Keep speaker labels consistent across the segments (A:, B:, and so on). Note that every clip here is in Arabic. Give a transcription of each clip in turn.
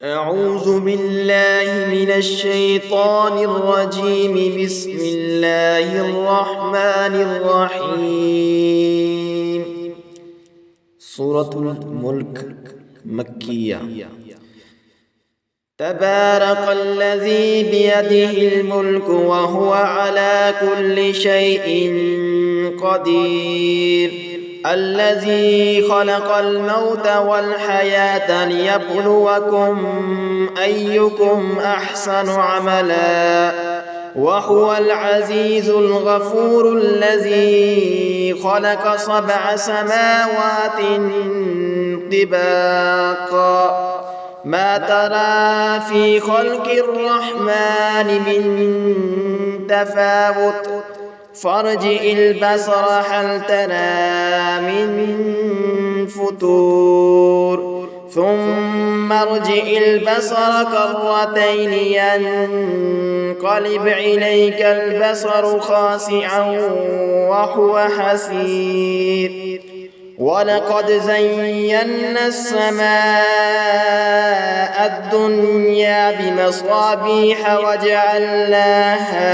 A: أعوذ بالله من الشيطان الرجيم. بسم الله الرحمن الرحيم. سورة الملك مكية. تبارك الذي بيده الملك وهو على كل شيء قدير. الذي خلق الموت والحياة ليبلوكم أيكم أحسن عملا وهو العزيز الغفور. الذي خلق 7 سماوات طباقا ما ترى في خلق الرحمن من تفاوت فارجع البصر هل ترى من فتور ثم ارجع البصر كرتين ينقلب إليك البصر خاسعا وهو حسير. ولقد زينا السماء الدنيا بمصابيح وجعلناها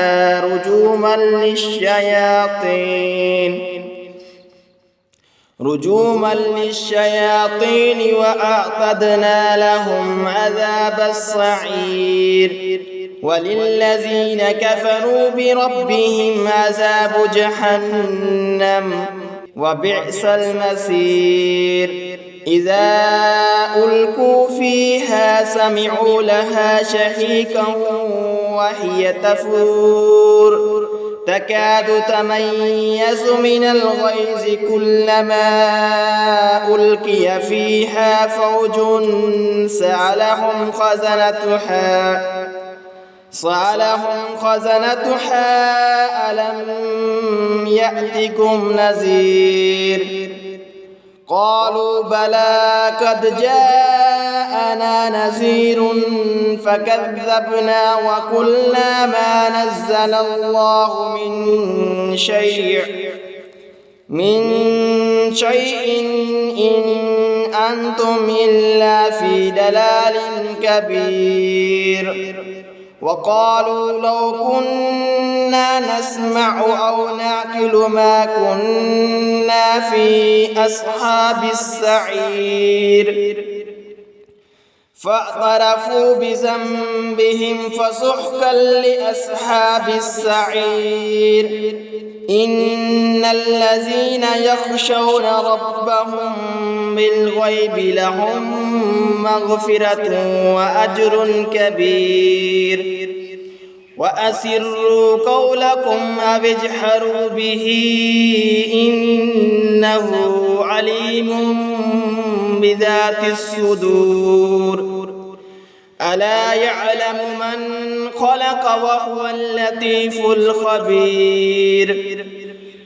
A: رجوما للشياطين وأعتدنا لهم عذاب السعير. وللذين كفروا بربهم عذاب جهنم وبئس المصير. إذا ألقوا فيها سمعوا لها شهيقا وهي تفور تكاد تميز من الغيظ كلما ألقي فيها فوج سألهم خزنتها ألم يأتكم نذير. قالوا بلى قد جاءنا نذير فكذبنا وقلنا ما نزل الله من شيء إن أنتم إلا في دلال كبير. وقالوا لو كنا نسمع أو نعقل ما كنا في أصحاب السعير. فاعترفوا بذنبهم فسحقا لأصحاب السعير. إن الذين يخشون ربهم بالغيب لهم مغفرة وأجر كبير. وأسروا قولكم أو اجهروا به إنه عليم بذات الصدور. ألا يعلم من خلق وهو اللطيف الخبير.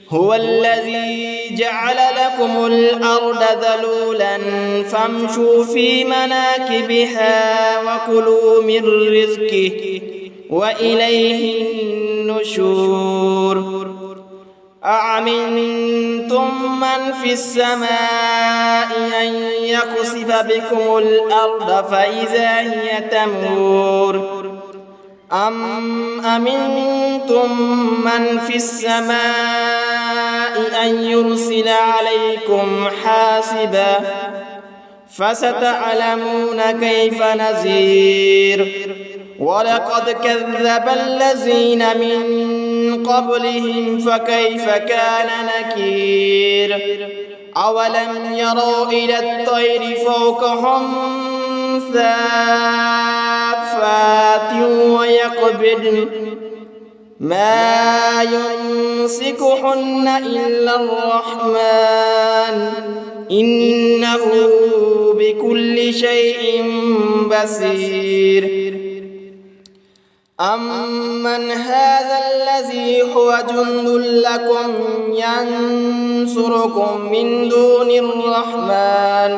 A: هو الذي جعل لكم الأرض ذلولا فامشوا في مناكبها وكلوا من رزقه وإليه النشور. أأمنتم من في السماء أن يخسف بكم الأرض فإذا هي تمور أم أمنتم من في السماء أن يرسل عليكم حاصبا فستعلمون كيف نذير. ولقد كذب الذين من قبلهم فكيف كان نكير. أولم يروا إلى الطير فوقهم صافات ويقبضن ما يمسكهن إلا الرحمن إنه بكل شيء بصير. أمن هذا الذي هو جند لكم ينصركم من دون الرحمن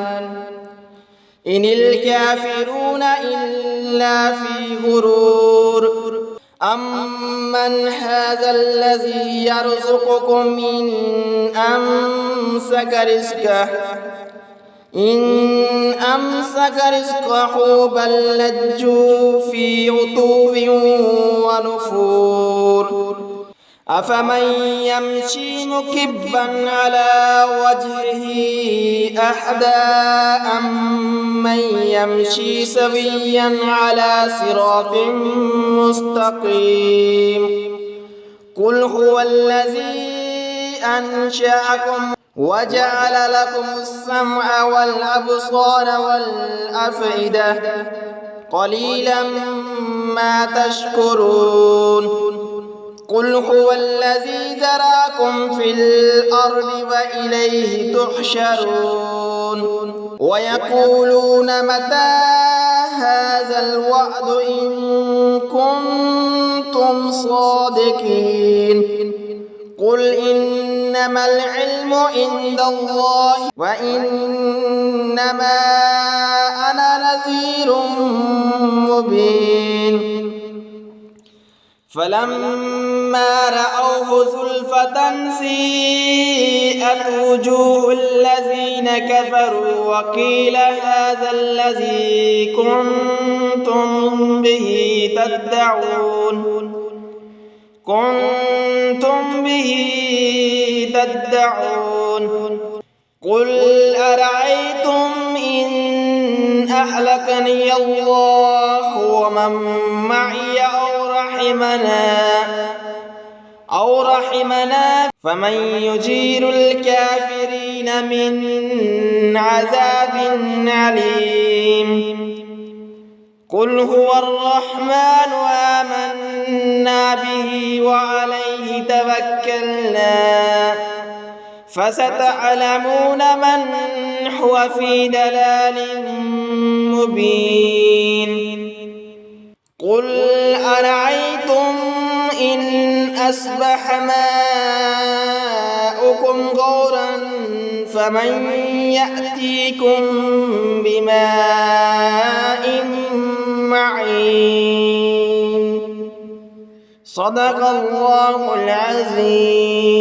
A: إن الكافرون إلا في غرور. أمن هذا الذي يرزقكم إن أمسك رزقه إن أمسك رزقه بل لجوا في عتو ونفور أفمن يمشي مكبا على وجهه أهدى أمن يمشي سويا على صراط مستقيم قل هو الذي أنشأكم وجعل لكم السمع والأبصار والأفئدة قليلا ما تشكرون قل هو الذي ذراكم في الأرض وإليه تحشرون ويقولون متى هذا الوعد إن كنتم صادقين قل إنما العلم عند الله وإنما أنا نذير مبين فلما رأوه زلفة سيئت وجوه الذين كفروا وقيل هذا الذي كنتم به تدعون قل أرأيتم إن أهلكني الله ومن معي أو رحمنا فمن يجير الكافرين من عذاب عليم قل هو الرحمن آمنا به وعليه توكلنا فستعلمون من هو في ضلال مبين قل أرأيتم إن أصبح ماؤكم غورا فمن يأتيكم بماء معين صدق الله العظيم.